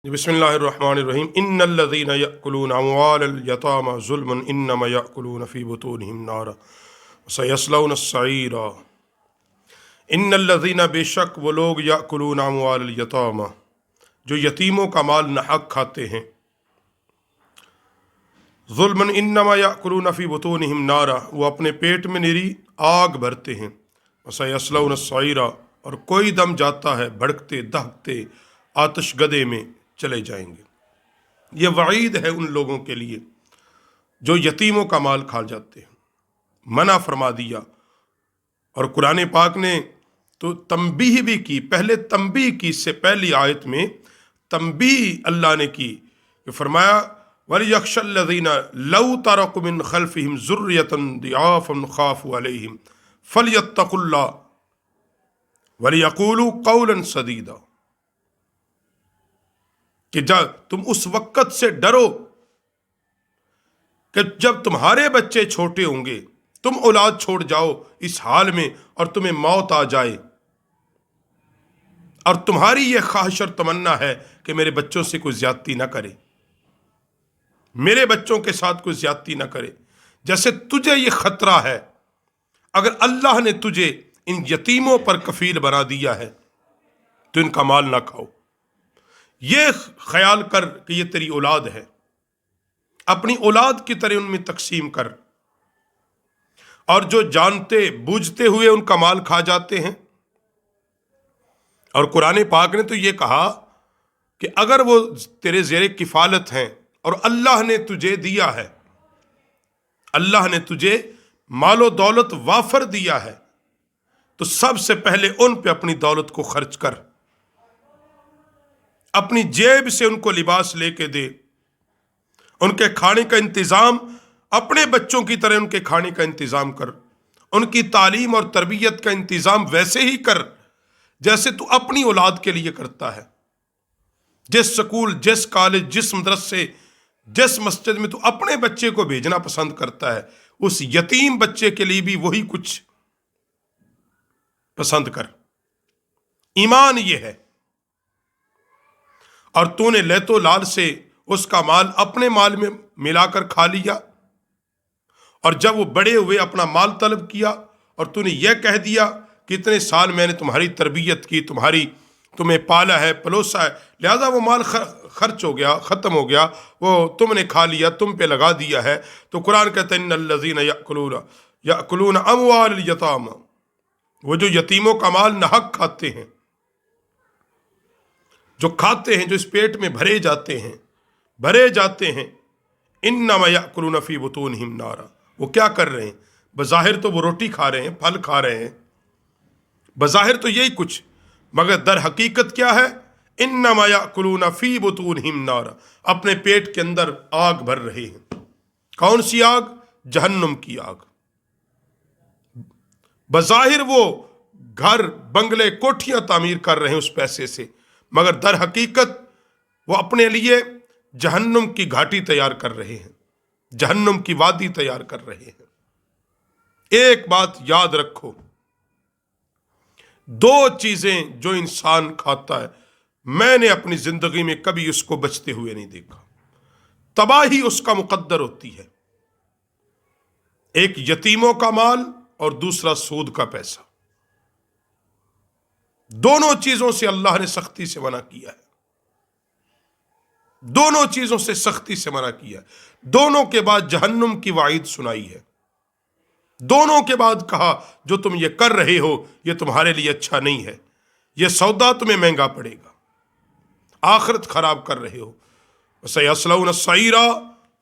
बिस्मिल्लाहिर्रहमानिर्रहीम इन्नल्लज़ीना यअकुलूना अम्वालल यतामा ज़ुल्मन इन्नमा यअकुलूना फ़ी बुतूनिहिम नारा सयस्लौना सईरा। इन्नल्लज़ीना बेशक वो लोग यअकुलूना अम्वालल यतामा जो यतीमों का माल नाहक खाते हैं, ज़ुल्मन इन्नमा यअकुलूना फ़ी बुतूनिहिम नारा वो अपने पेट में निरी आग भरते हैं, सयस्लौना सईरा और कोई दम जाता है भड़कते दहकते आतिश गदे में चले जाएंगे। ये वईद है उन लोगों के लिए जो यतीमों का माल खा जाते हैं। मना फरमा दिया। और कुरान पाक ने तो तंबीह भी की, पहले तंबीह की, इससे पहली आयत में तंबीह अल्लाह ने की कि फरमाया वलियख्शल्लज़ीना लौ तरकू मिन खल्फिहिम ज़ुर्रियतन दिआफ़न खाफ़ू अलैहिम फलियत्तकुल्लाह वलियक़ूलू क़ौलन सदीदा। कि जब तुम उस वक्त से डरो कि जब तुम्हारे बच्चे छोटे होंगे, तुम औलाद छोड़ जाओ इस हाल में और तुम्हें मौत आ जाए और तुम्हारी यह ख्वाहिश और तमन्ना है कि मेरे बच्चों से कोई ज्यादती ना करे, मेरे बच्चों के साथ कोई ज्यादती ना करे। जैसे तुझे यह खतरा है, अगर अल्लाह ने तुझे इन यतीमों पर कफील बना दिया है तो इनका माल ना खाओ। ये ख्याल कर कि ये तेरी औलाद है, अपनी औलाद की तरह उनमें तकसीम कर। और जो जानते बूझते हुए उनका माल खा जाते हैं। और कुरान पाक ने तो ये कहा कि अगर वो तेरे ज़ेरे किफालत हैं और अल्लाह ने तुझे दिया है, अल्लाह ने तुझे मालो दौलत वाफर दिया है, तो सबसे पहले उन पे अपनी दौलत को खर्च कर, अपनी जेब से उनको लिबास लेके दे, उनके खाने का इंतजाम अपने बच्चों की तरह उनके खाने का इंतजाम कर, उनकी तालीम और तरबियत का इंतजाम वैसे ही कर जैसे तू अपनी औलाद के लिए करता है। जिस स्कूल, जिस कॉलेज, जिस मदरसे, जिस मस्जिद में तू अपने बच्चे को भेजना पसंद करता है, उस यतीम बच्चे के लिए भी वही कुछ पसंद कर। ईमान ये है। और तूने लेतो लाल से उसका माल अपने माल में मिलाकर खा लिया, और जब वो बड़े हुए अपना माल तलब किया और तूने यह कह दिया कि इतने साल मैंने तुम्हारी तरबियत की, तुम्हें पाला है, पलोसा है, लिहाजा वो माल खर्च हो गया, ख़त्म हो गया, वो तुमने खा लिया, तुम पे लगा दिया है। तो कुरान कहते हैं इन्नल्लज़ीना यअकुलूना अम्वालल यतामा वो जो यतीमों का माल नाहक खाते हैं, जो खाते हैं, जो इस पेट में भरे जाते हैं, इन्नमा यअकुलूना फ़ी बुतूनिहिम नारा वो क्या कर रहे हैं? बज़ाहिर तो वो रोटी खा रहे हैं, फल खा रहे हैं, बज़ाहिर तो यही कुछ, मगर दर हकीकत क्या है? इन्नमा यअकुलूना फ़ी बुतूनिहिम नारा अपने पेट के अंदर आग भर रहे हैं। कौन सी आग? जहन्नुम की आग। बज़ाहिर वो घर, बंगले, कोठियां तामीर कर रहे हैं उस पैसे से, मगर दर हकीकत वो अपने लिए जहन्नुम की घाटी तैयार कर रहे हैं, जहन्नुम की वादी तैयार कर रहे हैं। एक बात याद रखो, दो चीजें जो इंसान खाता है, मैंने अपनी जिंदगी में कभी उसको बचते हुए नहीं देखा, तबाही उसका मुकद्दर होती है। एक यतीमों का माल और दूसरा सूद का पैसा। दोनों चीजों से अल्लाह ने सख्ती से मना किया है, दोनों चीजों से सख्ती से मना किया है। दोनों के बाद जहन्नुम की वाइद सुनाई है, दोनों के बाद कहा जो तुम ये कर रहे हो ये तुम्हारे लिए अच्छा नहीं है, ये सौदा तुम्हें महंगा पड़ेगा, आखिरत खराब कर रहे हो। सयस्लौना सईरा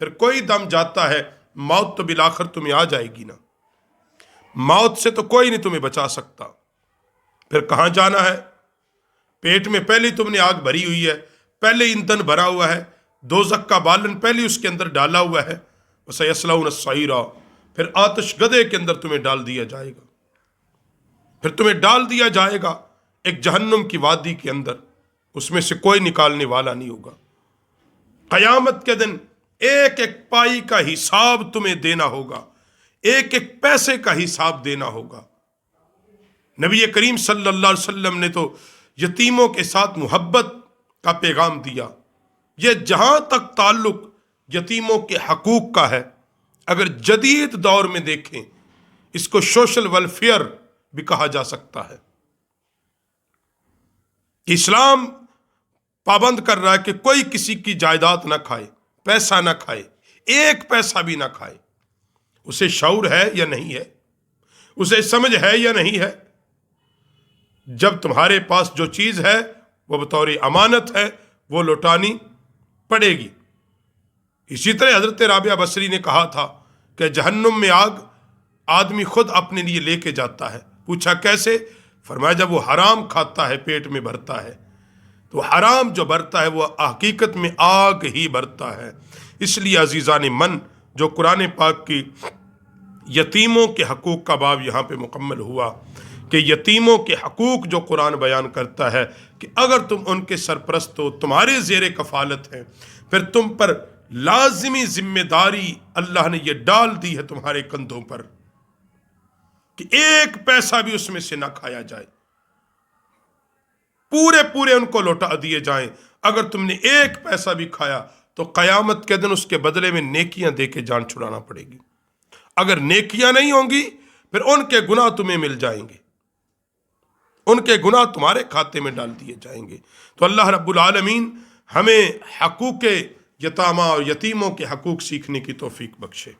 फिर कोई दम जाता है, मौत तो बिलाखिर तुम्हें आ जाएगी ना, मौत से तो कोई नहीं तुम्हें बचा सकता। फिर कहां जाना है? पेट में पहले तुमने आग भरी हुई है, पहले ईंधन भरा हुआ है, दोज़ख का बालन पहले उसके अंदर डाला हुआ है। सयस्लौना सईरा फिर आतिश गदे के अंदर तुम्हें डाल दिया जाएगा, फिर तुम्हें डाल दिया जाएगा एक जहन्नुम की वादी के अंदर, उसमें से कोई निकालने वाला नहीं होगा। कयामत के दिन एक एक पाई का हिसाब तुम्हें देना होगा, एक एक पैसे का हिसाब देना होगा। नबी करीम सल्लल्लाहु अलैहि वसल्लम ने तो यतीमों के साथ मोहब्बत का पैगाम दिया, یہ جہاں تک تعلق یتیموں کے حقوق کا ہے، اگر جدید دور میں دیکھیں اس کو سوشل ویلفیئر بھی کہا جا سکتا ہے۔ اسلام پابند کر رہا ہے کہ کوئی کسی کی جائیداد نہ کھائے، پیسہ نہ کھائے، ایک پیسہ بھی نہ کھائے۔ اسے شعور ہے یا نہیں ہے، اسے سمجھ ہے یا نہیں ہے؟ جب تمہارے پاس جو چیز ہے وہ بطور امانت ہے، وہ لوٹانی پڑے گی۔ اسی طرح حضرت رابعہ بصری نے کہا تھا کہ جہنم میں آگ آدمی خود اپنے لیے لے کے جاتا ہے۔ پوچھا کیسے؟ فرمایا جب وہ حرام کھاتا ہے پیٹ میں بھرتا ہے، تو حرام جو بھرتا ہے وہ حقیقت میں آگ ہی بھرتا ہے۔ اس لیے عزیزان من، جو قرآن پاک کی یتیموں کے حقوق کا باب یہاں پہ مکمل ہوا کہ یتیموں کے حقوق جو قرآن بیان کرتا ہے کہ اگر تم ان کے سرپرست ہو، تمہارے زیر کفالت ہیں، پھر تم پر لازمی ذمہ داری اللہ نے یہ ڈال دی ہے تمہارے کندھوں پر کہ ایک پیسہ بھی اس میں سے نہ کھایا جائے، پورے ان کو لوٹا دیے جائیں۔ اگر تم نے ایک پیسہ بھی کھایا تو قیامت کے دن اس کے بدلے میں نیکیاں دے کے جان چھڑانا پڑے گی۔ اگر نیکیاں نہیں ہوں گی پھر ان کے گناہ تمہیں مل جائیں گے، ان کے گناہ تمہارے کھاتے میں ڈال دیے جائیں گے۔ تو اللہ رب العالمین ہمیں حقوق یتامہ اور یتیموں کے حقوق سیکھنے کی توفیق بخشے۔